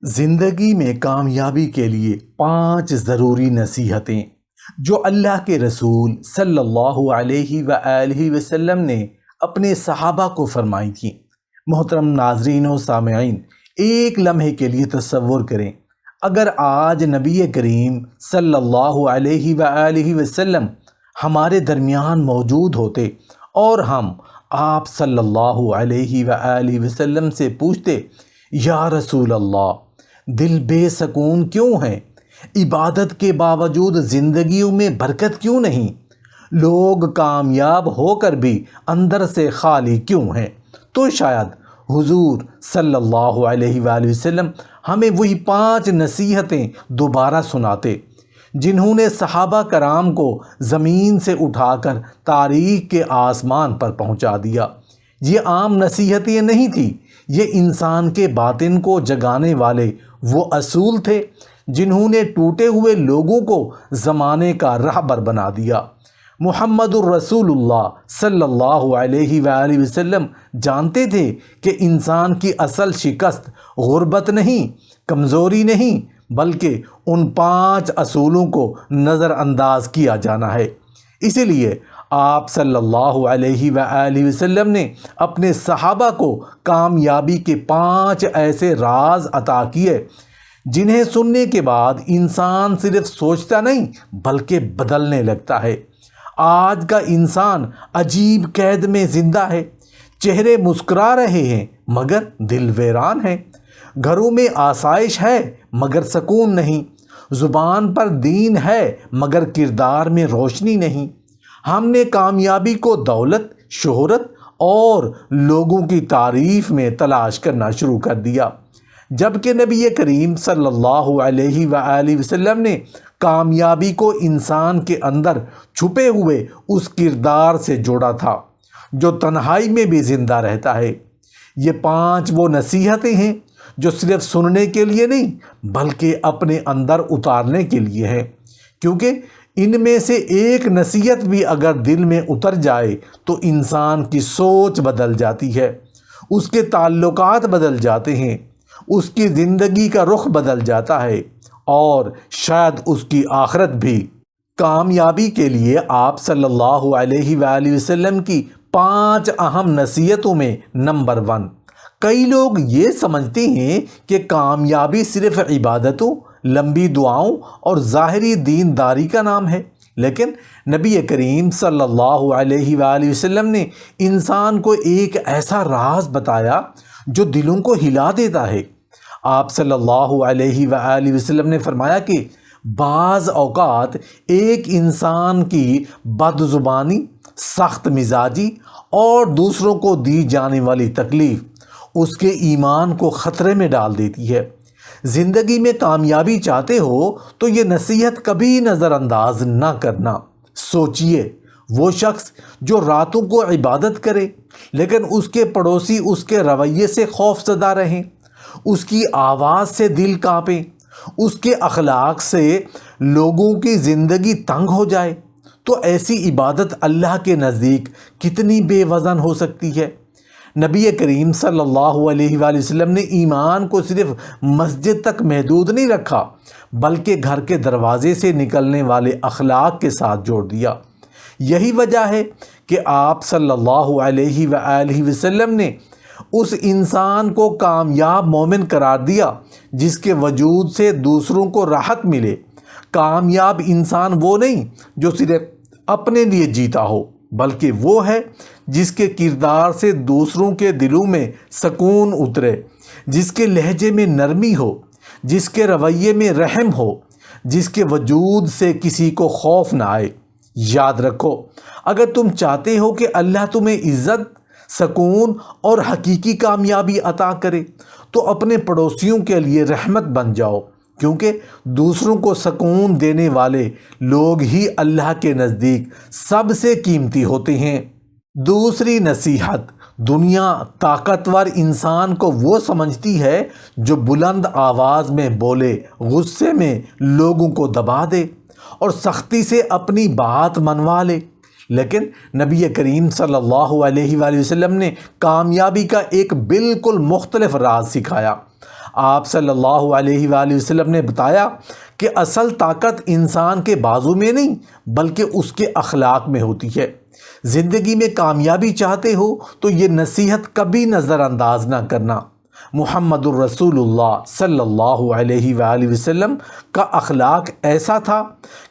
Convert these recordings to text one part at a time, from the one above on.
زندگی میں کامیابی کے لیے 5 ضروری نصیحتیں جو اللہ کے رسول صلی اللہ علیہ وآلہ وسلم نے اپنے صحابہ کو فرمائی تھیں۔ محترم ناظرین و سامعین، ایک لمحے کے لیے تصور کریں، اگر آج نبی کریم صلی اللہ علیہ وآلہ وسلم ہمارے درمیان موجود ہوتے اور ہم آپ صلی اللہ علیہ وآلہ وسلم سے پوچھتے، یا رسول اللہ، دل بے سکون کیوں ہے؟ عبادت کے باوجود زندگیوں میں برکت کیوں نہیں؟ لوگ کامیاب ہو کر بھی اندر سے خالی کیوں ہیں؟ تو شاید حضور صلی اللہ علیہ وآلہ وسلم ہمیں وہی 5 نصیحتیں دوبارہ سناتے جنہوں نے صحابہ کرام کو زمین سے اٹھا کر تاریخ کے آسمان پر پہنچا دیا۔ یہ عام نصیحتیں نہیں تھیں، یہ انسان کے باطن کو جگانے والے وہ اصول تھے جنہوں نے ٹوٹے ہوئے لوگوں کو زمانے کا رہبر بنا دیا۔ محمد الرسول اللہ صلی اللہ علیہ وآلہ وسلم جانتے تھے کہ انسان کی اصل شکست غربت نہیں، کمزوری نہیں، بلکہ ان 5 اصولوں کو نظر انداز کیا جانا ہے۔ اسی لیے آپ صلی اللہ علیہ وآلہ وسلم نے اپنے صحابہ کو کامیابی کے 5 ایسے راز عطا کیے جنہیں سننے کے بعد انسان صرف سوچتا نہیں بلکہ بدلنے لگتا ہے۔ آج کا انسان عجیب قید میں زندہ ہے، چہرے مسکرا رہے ہیں مگر دل ویران ہے، گھروں میں آسائش ہے مگر سکون نہیں، زبان پر دین ہے مگر کردار میں روشنی نہیں۔ ہم نے کامیابی کو دولت، شہرت اور لوگوں کی تعریف میں تلاش کرنا شروع کر دیا، جبکہ نبی کریم صلی اللہ علیہ وآلہ وسلم نے کامیابی کو انسان کے اندر چھپے ہوئے اس کردار سے جوڑا تھا جو تنہائی میں بھی زندہ رہتا ہے۔ یہ 5 وہ نصیحتیں ہیں جو صرف سننے کے لیے نہیں بلکہ اپنے اندر اتارنے کے لیے ہیں، کیونکہ ان میں سے ایک نصیحت بھی اگر دل میں اتر جائے تو انسان کی سوچ بدل جاتی ہے، اس کے تعلقات بدل جاتے ہیں، اس کی زندگی کا رخ بدل جاتا ہے اور شاید اس کی آخرت بھی۔ کامیابی کے لیے آپ صلی اللہ علیہ وآلہ وسلم کی 5 اہم نصیحتوں میں نمبر 1، کئی لوگ یہ سمجھتے ہیں کہ کامیابی صرف عبادتوں، لمبی دعاؤں اور ظاہری دینداری کا نام ہے، لیکن نبی کریم صلی اللہ علیہ وآلہ وسلم نے انسان کو ایک ایسا راز بتایا جو دلوں کو ہلا دیتا ہے۔ آپ صلی اللہ علیہ وآلہ وسلم نے فرمایا کہ بعض اوقات ایک انسان کی بد زبانی، سخت مزاجی اور دوسروں کو دی جانے والی تکلیف اس کے ایمان کو خطرے میں ڈال دیتی ہے۔ زندگی میں کامیابی چاہتے ہو تو یہ نصیحت کبھی نظر انداز نہ کرنا۔ سوچئے، وہ شخص جو راتوں کو عبادت کرے لیکن اس کے پڑوسی اس کے رویے سے خوف زدہ رہیں، اس کی آواز سے دل کانپے، اس کے اخلاق سے لوگوں کی زندگی تنگ ہو جائے، تو ایسی عبادت اللہ کے نزدیک کتنی بے وزن ہو سکتی ہے۔ نبی کریم صلی اللہ علیہ وآلہ وسلم نے ایمان کو صرف مسجد تک محدود نہیں رکھا بلکہ گھر کے دروازے سے نکلنے والے اخلاق کے ساتھ جوڑ دیا۔ یہی وجہ ہے کہ آپ صلی اللہ علیہ وآلہ وسلم نے اس انسان کو کامیاب مومن قرار دیا جس کے وجود سے دوسروں کو راحت ملے۔ کامیاب انسان وہ نہیں جو صرف اپنے لیے جیتا ہو، بلکہ وہ ہے جس کے کردار سے دوسروں کے دلوں میں سکون اترے، جس کے لہجے میں نرمی ہو، جس کے رویے میں رحم ہو، جس کے وجود سے کسی کو خوف نہ آئے۔ یاد رکھو، اگر تم چاہتے ہو کہ اللہ تمہیں عزت، سکون اور حقیقی کامیابی عطا کرے تو اپنے پڑوسیوں کے لیے رحمت بن جاؤ، کیونکہ دوسروں کو سکون دینے والے لوگ ہی اللہ کے نزدیک سب سے قیمتی ہوتے ہیں۔ دوسری نصیحت، دنیا طاقتور انسان کو وہ سمجھتی ہے جو بلند آواز میں بولے، غصے میں لوگوں کو دبا دے اور سختی سے اپنی بات منوا لے، لیکن نبی کریم صلی اللہ علیہ وآلہ وسلم نے کامیابی کا ایک بالکل مختلف راز سکھایا۔ آپ صلی اللہ علیہ وآلہ وسلم نے بتایا کہ اصل طاقت انسان کے بازو میں نہیں بلکہ اس کے اخلاق میں ہوتی ہے۔ زندگی میں کامیابی چاہتے ہو تو یہ نصیحت کبھی نظر انداز نہ کرنا۔ محمد الرسول اللہ صلی اللہ علیہ وآلہ وسلم کا اخلاق ایسا تھا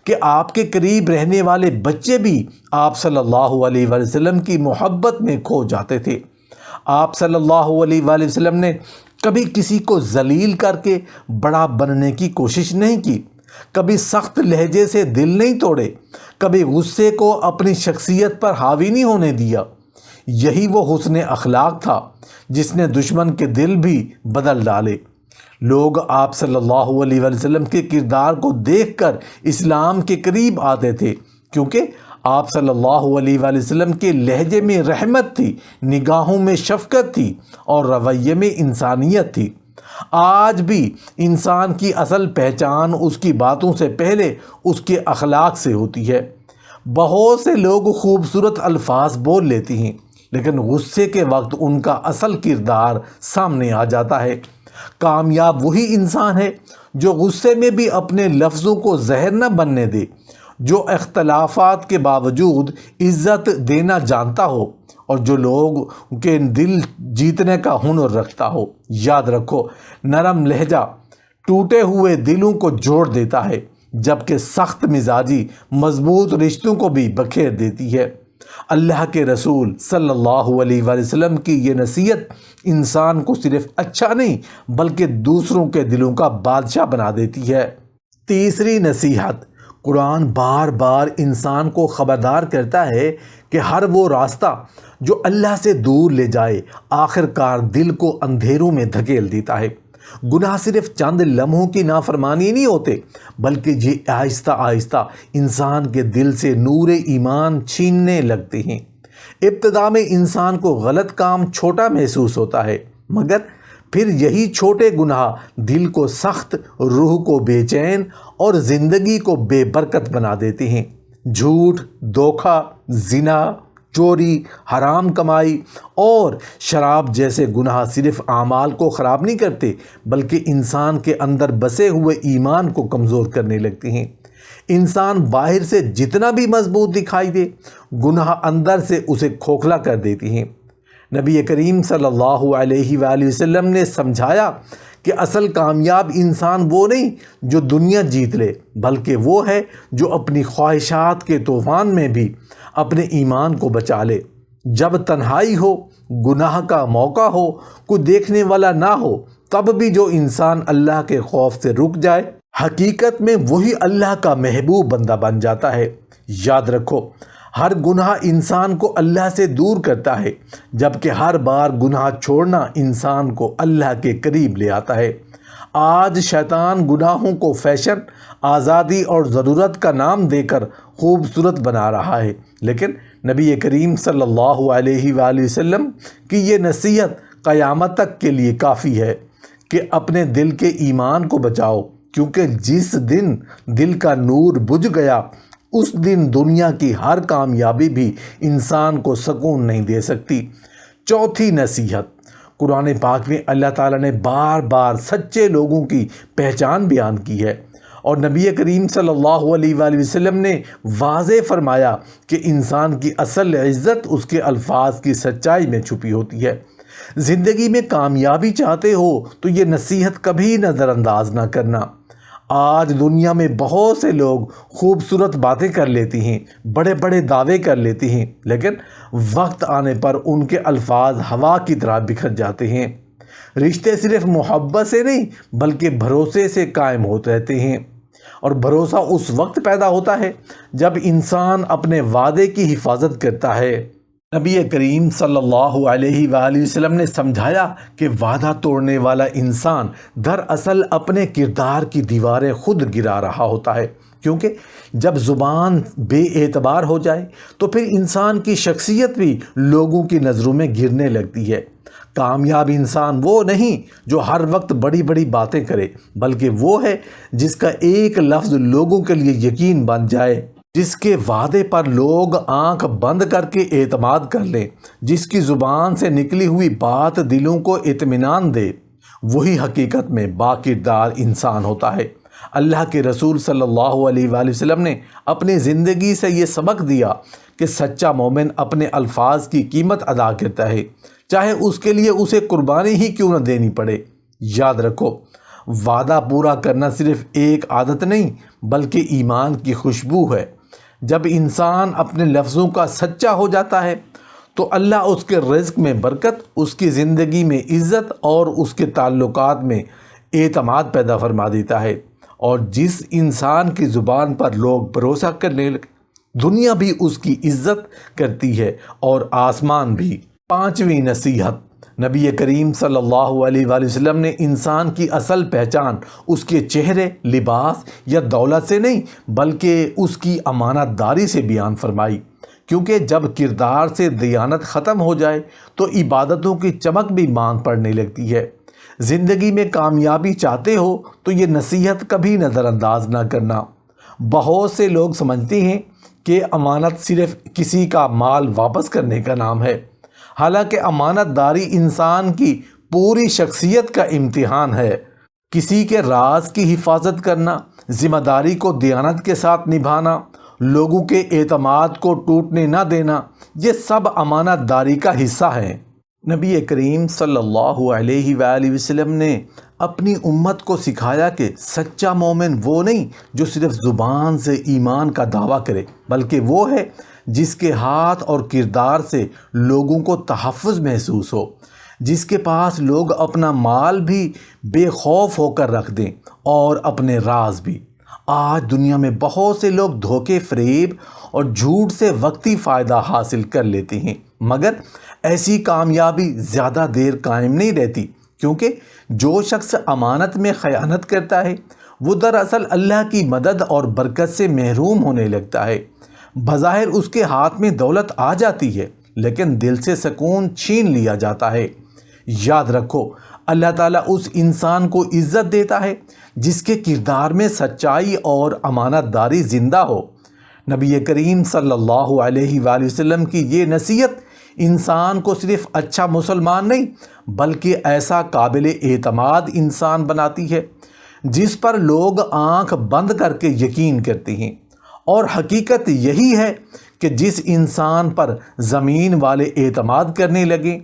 کہ آپ کے قریب رہنے والے بچے بھی آپ صلی اللہ علیہ وآلہ وسلم کی محبت میں کھو جاتے تھے۔ آپ صلی اللہ علیہ وآلہ وسلم نے کبھی کسی کو ذلیل کر کے بڑا بننے کی کوشش نہیں کی، کبھی سخت لہجے سے دل نہیں توڑے، کبھی غصے کو اپنی شخصیت پر حاوی نہیں ہونے دیا۔ یہی وہ حسن اخلاق تھا جس نے دشمن کے دل بھی بدل ڈالے۔ لوگ آپ صلی اللہ علیہ وآلہ وسلم کے کردار کو دیکھ کر اسلام کے قریب آتے تھے، کیونکہ آپ صلی اللہ علیہ وآلہ وسلم کے لہجے میں رحمت تھی، نگاہوں میں شفقت تھی اور رویے میں انسانیت تھی۔ آج بھی انسان کی اصل پہچان اس کی باتوں سے پہلے اس کے اخلاق سے ہوتی ہے۔ بہت سے لوگ خوبصورت الفاظ بول لیتی ہیں لیکن غصے کے وقت ان کا اصل کردار سامنے آ جاتا ہے۔ کامیاب وہی انسان ہے جو غصے میں بھی اپنے لفظوں کو زہر نہ بننے دے، جو اختلافات کے باوجود عزت دینا جانتا ہو اور جو لوگ کے دل جیتنے کا ہنر رکھتا ہو۔ یاد رکھو، نرم لہجہ ٹوٹے ہوئے دلوں کو جوڑ دیتا ہے جبکہ سخت مزاجی مضبوط رشتوں کو بھی بکھیر دیتی ہے۔ اللہ کے رسول صلی اللہ علیہ وآلہ وسلم کی یہ نصیحت انسان کو صرف اچھا نہیں بلکہ دوسروں کے دلوں کا بادشاہ بنا دیتی ہے۔ تیسری نصیحت، قرآن بار بار انسان کو خبردار کرتا ہے کہ ہر وہ راستہ جو اللہ سے دور لے جائے آخر کار دل کو اندھیروں میں دھکیل دیتا ہے۔ گناہ صرف چند لمحوں کی نافرمانی نہیں ہوتے بلکہ یہ آہستہ آہستہ انسان کے دل سے نور ایمان چھیننے لگتے ہیں۔ ابتدا میں انسان کو غلط کام چھوٹا محسوس ہوتا ہے، مگر پھر یہی چھوٹے گناہ دل کو سخت، روح کو بے چین اور زندگی کو بے برکت بنا دیتے ہیں۔ جھوٹ، دھوکہ، زنا، چوری، حرام کمائی اور شراب جیسے گناہ صرف اعمال کو خراب نہیں کرتے بلکہ انسان کے اندر بسے ہوئے ایمان کو کمزور کرنے لگتے ہیں۔ انسان باہر سے جتنا بھی مضبوط دکھائی دے، گناہ اندر سے اسے کھوکھلا کر دیتے ہیں۔ نبی کریم صلی اللہ علیہ وآلہ وسلم نے سمجھایا کہ اصل کامیاب انسان وہ نہیں جو دنیا جیت لے بلکہ وہ ہے جو اپنی خواہشات کے طوفان میں بھی اپنے ایمان کو بچا لے۔ جب تنہائی ہو، گناہ کا موقع ہو، کوئی دیکھنے والا نہ ہو، تب بھی جو انسان اللہ کے خوف سے رک جائے حقیقت میں وہی اللہ کا محبوب بندہ بن جاتا ہے۔ یاد رکھو، ہر گناہ انسان کو اللہ سے دور کرتا ہے جبکہ ہر بار گناہ چھوڑنا انسان کو اللہ کے قریب لے آتا ہے۔ آج شیطان گناہوں کو فیشن، آزادی اور ضرورت کا نام دے کر خوبصورت بنا رہا ہے، لیکن نبی کریم صلی اللہ علیہ وآلہ وسلم کی یہ نصیحت قیامت تک کے لیے کافی ہے کہ اپنے دل کے ایمان کو بچاؤ، کیونکہ جس دن دل کا نور بجھ گیا اس دن دنیا کی ہر کامیابی بھی انسان کو سکون نہیں دے سکتی۔ چوتھی نصیحت، قرآن پاک میں اللہ تعالیٰ نے بار بار سچے لوگوں کی پہچان بیان کی ہے اور نبی کریم صلی اللہ علیہ وآلہ وسلم نے واضح فرمایا کہ انسان کی اصل عزت اس کے الفاظ کی سچائی میں چھپی ہوتی ہے۔ زندگی میں کامیابی چاہتے ہو تو یہ نصیحت کبھی نظر انداز نہ کرنا۔ آج دنیا میں بہت سے لوگ خوبصورت باتیں کر لیتی ہیں، بڑے بڑے دعوے کر لیتی ہیں، لیکن وقت آنے پر ان کے الفاظ ہوا کی طرح بکھر جاتے ہیں۔ رشتے صرف محبت سے نہیں بلکہ بھروسے سے قائم ہوتے رہتے ہیں، اور بھروسہ اس وقت پیدا ہوتا ہے جب انسان اپنے وعدے کی حفاظت کرتا ہے۔ نبی کریم صلی اللہ علیہ وآلہ وسلم نے سمجھایا کہ وعدہ توڑنے والا انسان دراصل اپنے کردار کی دیواریں خود گرا رہا ہوتا ہے، کیونکہ جب زبان بے اعتبار ہو جائے تو پھر انسان کی شخصیت بھی لوگوں کی نظروں میں گرنے لگتی ہے۔ کامیاب انسان وہ نہیں جو ہر وقت بڑی بڑی باتیں کرے بلکہ وہ ہے جس کا ایک لفظ لوگوں کے لیے یقین بن جائے۔ جس کے وعدے پر لوگ آنکھ بند کر کے اعتماد کر لیں، جس کی زبان سے نکلی ہوئی بات دلوں کو اطمینان دے، وہی حقیقت میں باکردار انسان ہوتا ہے۔ اللہ کے رسول صلی اللہ علیہ وآلہ وسلم نے اپنی زندگی سے یہ سبق دیا کہ سچا مومن اپنے الفاظ کی قیمت ادا کرتا ہے، چاہے اس کے لیے اسے قربانی ہی کیوں نہ دینی پڑے۔ یاد رکھو، وعدہ پورا کرنا صرف ایک عادت نہیں بلکہ ایمان کی خوشبو ہے۔ جب انسان اپنے لفظوں کا سچا ہو جاتا ہے تو اللہ اس کے رزق میں برکت، اس کی زندگی میں عزت اور اس کے تعلقات میں اعتماد پیدا فرما دیتا ہے۔ اور جس انسان کی زبان پر لوگ بھروسہ کرنے لگے، دنیا بھی اس کی عزت کرتی ہے اور آسمان بھی۔ پانچویں نصیحت، نبی کریم صلی اللہ علیہ وآلہ وسلم نے انسان کی اصل پہچان اس کے چہرے، لباس یا دولت سے نہیں بلکہ اس کی امانت داری سے بیان فرمائی، کیونکہ جب کردار سے دیانت ختم ہو جائے تو عبادتوں کی چمک بھی ماند پڑنے لگتی ہے۔ زندگی میں کامیابی چاہتے ہو تو یہ نصیحت کبھی نظر انداز نہ کرنا۔ بہت سے لوگ سمجھتے ہیں کہ امانت صرف کسی کا مال واپس کرنے کا نام ہے، حالانکہ امانت داری انسان کی پوری شخصیت کا امتحان ہے۔ کسی کے راز کی حفاظت کرنا، ذمہ داری کو دیانت کے ساتھ نبھانا، لوگوں کے اعتماد کو ٹوٹنے نہ دینا، یہ سب امانت داری کا حصہ ہے۔ نبی کریم صلی اللہ علیہ وآلہ وسلم نے اپنی امت کو سکھایا کہ سچا مومن وہ نہیں جو صرف زبان سے ایمان کا دعویٰ کرے، بلکہ وہ ہے جس کے ہاتھ اور کردار سے لوگوں کو تحفظ محسوس ہو، جس کے پاس لوگ اپنا مال بھی بے خوف ہو کر رکھ دیں اور اپنے راز بھی۔ آج دنیا میں بہت سے لوگ دھوکے، فریب اور جھوٹ سے وقتی فائدہ حاصل کر لیتے ہیں، مگر ایسی کامیابی زیادہ دیر قائم نہیں رہتی، کیونکہ جو شخص امانت میں خیانت کرتا ہے وہ دراصل اللہ کی مدد اور برکت سے محروم ہونے لگتا ہے۔ بظاہر اس کے ہاتھ میں دولت آ جاتی ہے لیکن دل سے سکون چھین لیا جاتا ہے۔ یاد رکھو، اللہ تعالیٰ اس انسان کو عزت دیتا ہے جس کے کردار میں سچائی اور امانت داری زندہ ہو۔ نبی کریم صلی اللہ علیہ وآلہ وسلم کی یہ نصیحت انسان کو صرف اچھا مسلمان نہیں بلکہ ایسا قابل اعتماد انسان بناتی ہے جس پر لوگ آنکھ بند کر کے یقین کرتے ہیں۔ اور حقیقت یہی ہے کہ جس انسان پر زمین والے اعتماد کرنے لگے،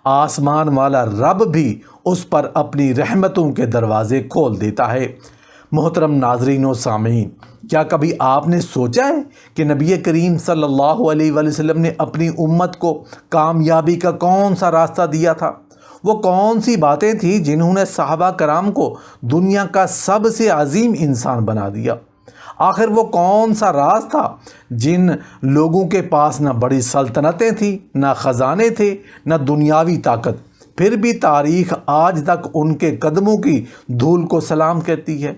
آسمان والا رب بھی اس پر اپنی رحمتوں کے دروازے کھول دیتا ہے۔ محترم ناظرین و سامعین، کیا کبھی آپ نے سوچا ہے کہ نبی کریم صلی اللہ علیہ وآلہ وسلم نے اپنی امت کو کامیابی کا کون سا راستہ دیا تھا؟ وہ کون سی باتیں تھیں جنہوں نے صحابہ کرام کو دنیا کا سب سے عظیم انسان بنا دیا؟ آخر وہ کون سا راز تھا جن لوگوں کے پاس نہ بڑی سلطنتیں تھیں، نہ خزانے تھے، نہ دنیاوی طاقت، پھر بھی تاریخ آج تک ان کے قدموں کی دھول کو سلام کرتی ہے؟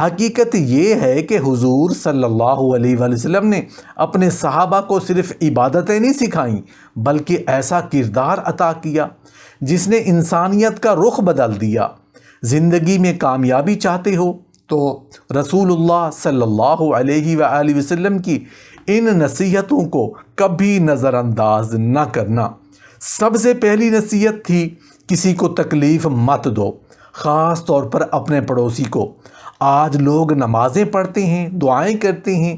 حقیقت یہ ہے کہ حضور صلی اللہ علیہ وآلہ وسلم نے اپنے صحابہ کو صرف عبادتیں نہیں سکھائیں بلکہ ایسا کردار عطا کیا جس نے انسانیت کا رخ بدل دیا۔ زندگی میں کامیابی چاہتے ہو تو رسول اللہ صلی اللہ علیہ وآلہ وسلم کی ان نصیحتوں کو کبھی نظر انداز نہ کرنا۔ سب سے پہلی نصیحت تھی، کسی کو تکلیف مت دو، خاص طور پر اپنے پڑوسی کو۔ آج لوگ نمازیں پڑھتے ہیں، دعائیں کرتے ہیں،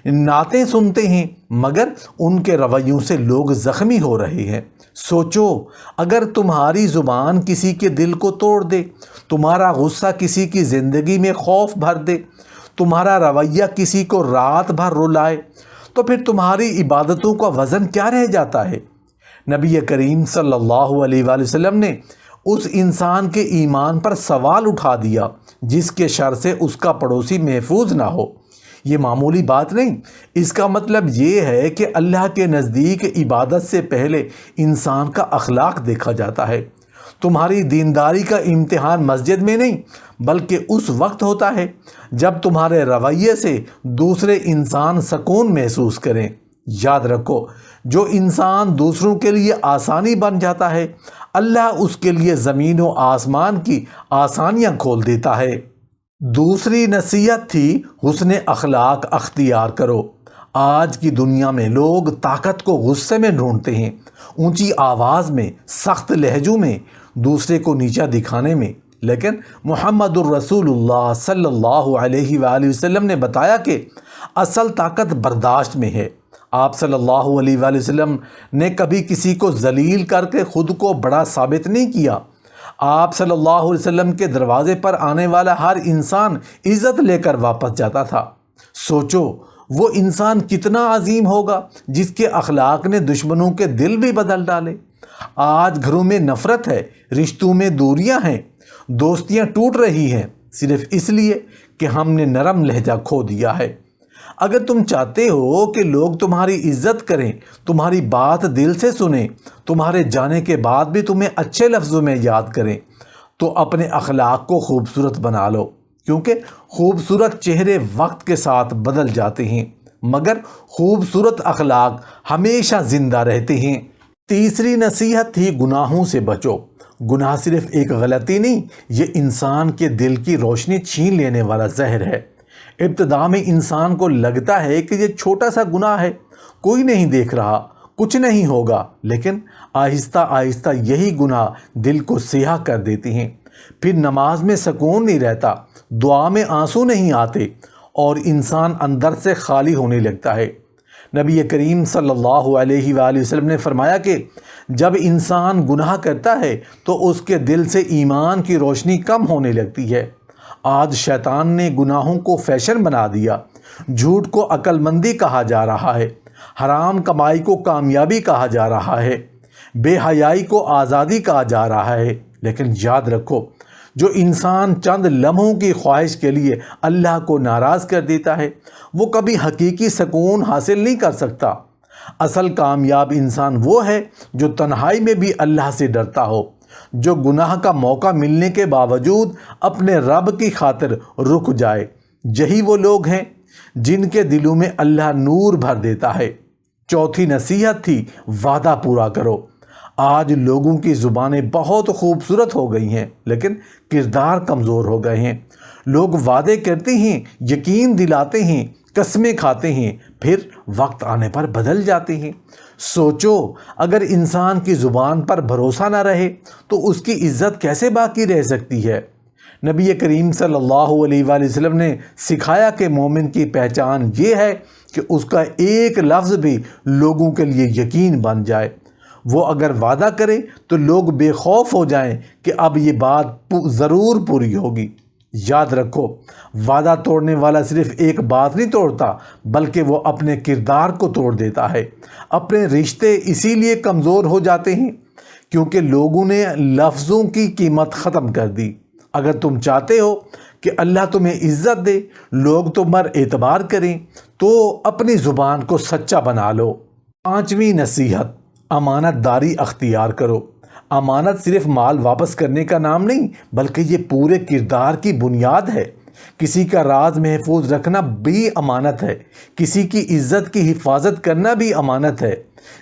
نعتیں سنتے ہیں، مگر ان کے رویوں سے لوگ زخمی ہو رہے ہیں۔ سوچو، اگر تمہاری زبان کسی کے دل کو توڑ دے، تمہارا غصہ کسی کی زندگی میں خوف بھر دے، تمہارا رویہ کسی کو رات بھر رلائے، تو پھر تمہاری عبادتوں کا وزن کیا رہ جاتا ہے؟ نبی کریم صلی اللہ علیہ وآلہ وسلم نے اس انسان کے ایمان پر سوال اٹھا دیا جس کے شر سے اس کا پڑوسی محفوظ نہ ہو۔ یہ معمولی بات نہیں، اس کا مطلب یہ ہے کہ اللہ کے نزدیک عبادت سے پہلے انسان کا اخلاق دیکھا جاتا ہے۔ تمہاری دینداری کا امتحان مسجد میں نہیں بلکہ اس وقت ہوتا ہے جب تمہارے رویے سے دوسرے انسان سکون محسوس کریں۔ یاد رکھو، جو انسان دوسروں کے لیے آسانی بن جاتا ہے، اللہ اس کے لیے زمین و آسمان کی آسانیاں کھول دیتا ہے۔ دوسری نصیحت تھی، حسن اخلاق اختیار کرو۔ آج کی دنیا میں لوگ طاقت کو غصے میں ڈھونڈتے ہیں، اونچی آواز میں، سخت لہجوں میں، دوسرے کو نیچا دکھانے میں، لیکن محمد الرسول اللہ صلی اللہ علیہ وآلہ وسلم نے بتایا کہ اصل طاقت برداشت میں ہے۔ آپ صلی اللہ علیہ وآلہ وسلم نے کبھی کسی کو ذلیل کر کے خود کو بڑا ثابت نہیں کیا۔ آپ صلی اللہ علیہ وسلم کے دروازے پر آنے والا ہر انسان عزت لے کر واپس جاتا تھا۔ سوچو وہ انسان کتنا عظیم ہوگا جس کے اخلاق نے دشمنوں کے دل بھی بدل ڈالے۔ آج گھروں میں نفرت ہے، رشتوں میں دوریاں ہیں، دوستیاں ٹوٹ رہی ہیں، صرف اس لیے کہ ہم نے نرم لہجہ کھو دیا ہے۔ اگر تم چاہتے ہو کہ لوگ تمہاری عزت کریں، تمہاری بات دل سے سنیں، تمہارے جانے کے بعد بھی تمہیں اچھے لفظوں میں یاد کریں، تو اپنے اخلاق کو خوبصورت بنا لو، کیونکہ خوبصورت چہرے وقت کے ساتھ بدل جاتے ہیں مگر خوبصورت اخلاق ہمیشہ زندہ رہتے ہیں۔ تیسری نصیحت تھی گناہوں سے بچو۔ گناہ صرف ایک غلطی نہیں، یہ انسان کے دل کی روشنی چھین لینے والا زہر ہے۔ ابتدا میں انسان کو لگتا ہے کہ یہ چھوٹا سا گناہ ہے، کوئی نہیں دیکھ رہا، کچھ نہیں ہوگا، لیکن آہستہ آہستہ یہی گناہ دل کو سیاہ کر دیتے ہیں۔ پھر نماز میں سکون نہیں رہتا، دعا میں آنسو نہیں آتے، اور انسان اندر سے خالی ہونے لگتا ہے۔ نبی کریم صلی اللہ علیہ وآلہ وسلم نے فرمایا کہ جب انسان گناہ کرتا ہے تو اس کے دل سے ایمان کی روشنی کم ہونے لگتی ہے۔ آج شیطان نے گناہوں کو فیشن بنا دیا، جھوٹ کو عقل مندی کہا جا رہا ہے، حرام کمائی کو کامیابی کہا جا رہا ہے، بے حیائی کو آزادی کہا جا رہا ہے، لیکن یاد رکھو جو انسان چند لمحوں کی خواہش کے لیے اللہ کو ناراض کر دیتا ہے وہ کبھی حقیقی سکون حاصل نہیں کر سکتا۔ اصل کامیاب انسان وہ ہے جو تنہائی میں بھی اللہ سے ڈرتا ہو، جو گناہ کا موقع ملنے کے باوجود اپنے رب کی خاطر رک جائے۔ یہی وہ لوگ ہیں جن کے دلوں میں اللہ نور بھر دیتا ہے۔ چوتھی نصیحت تھی وعدہ پورا کرو۔ آج لوگوں کی زبانیں بہت خوبصورت ہو گئی ہیں لیکن کردار کمزور ہو گئے ہیں۔ لوگ وعدے کرتے ہیں، یقین دلاتے ہیں، قسمیں کھاتے ہیں، پھر وقت آنے پر بدل جاتے ہیں۔ سوچو اگر انسان کی زبان پر بھروسہ نہ رہے تو اس کی عزت کیسے باقی رہ سکتی ہے؟ نبی کریم صلی اللہ علیہ وآلہ وسلم نے سکھایا کہ مومن کی پہچان یہ ہے کہ اس کا ایک لفظ بھی لوگوں کے لیے یقین بن جائے۔ وہ اگر وعدہ کرے تو لوگ بے خوف ہو جائیں کہ اب یہ بات ضرور پوری ہوگی۔ یاد رکھو وعدہ توڑنے والا صرف ایک بات نہیں توڑتا بلکہ وہ اپنے کردار کو توڑ دیتا ہے۔ اپنے رشتے اسی لیے کمزور ہو جاتے ہیں کیونکہ لوگوں نے لفظوں کی قیمت ختم کر دی۔ اگر تم چاہتے ہو کہ اللہ تمہیں عزت دے، لوگ تم پر اعتبار کریں، تو اپنی زبان کو سچا بنا لو۔ پانچویں نصیحت امانت داری اختیار کرو۔ امانت صرف مال واپس کرنے کا نام نہیں بلکہ یہ پورے کردار کی بنیاد ہے۔ کسی کا راز محفوظ رکھنا بھی امانت ہے، کسی کی عزت کی حفاظت کرنا بھی امانت ہے،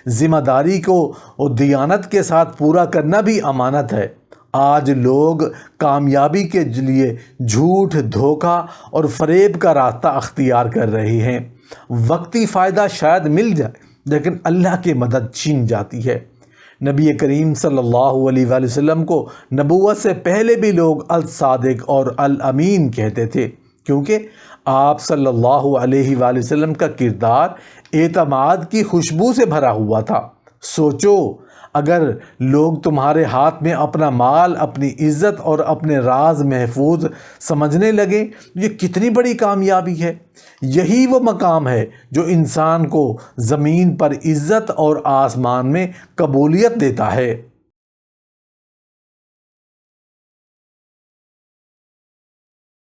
ذمہ داری کو اور دیانت کے ساتھ پورا کرنا بھی امانت ہے۔ آج لوگ کامیابی کے لیے جھوٹ، دھوکہ اور فریب کا راستہ اختیار کر رہے ہیں۔ وقتی فائدہ شاید مل جائے لیکن اللہ کی مدد چھین جاتی ہے۔ نبی کریم صلی اللہ علیہ وآلہ وسلم کو نبوت سے پہلے بھی لوگ الصادق اور الامین کہتے تھے کیونکہ آپ صلی اللہ علیہ وآلہ وسلم کا کردار اعتماد کی خوشبو سے بھرا ہوا تھا۔ سوچو اگر لوگ تمہارے ہاتھ میں اپنا مال، اپنی عزت اور اپنے راز محفوظ سمجھنے لگے، یہ کتنی بڑی کامیابی ہے۔ یہی وہ مقام ہے جو انسان کو زمین پر عزت اور آسمان میں قبولیت دیتا ہے۔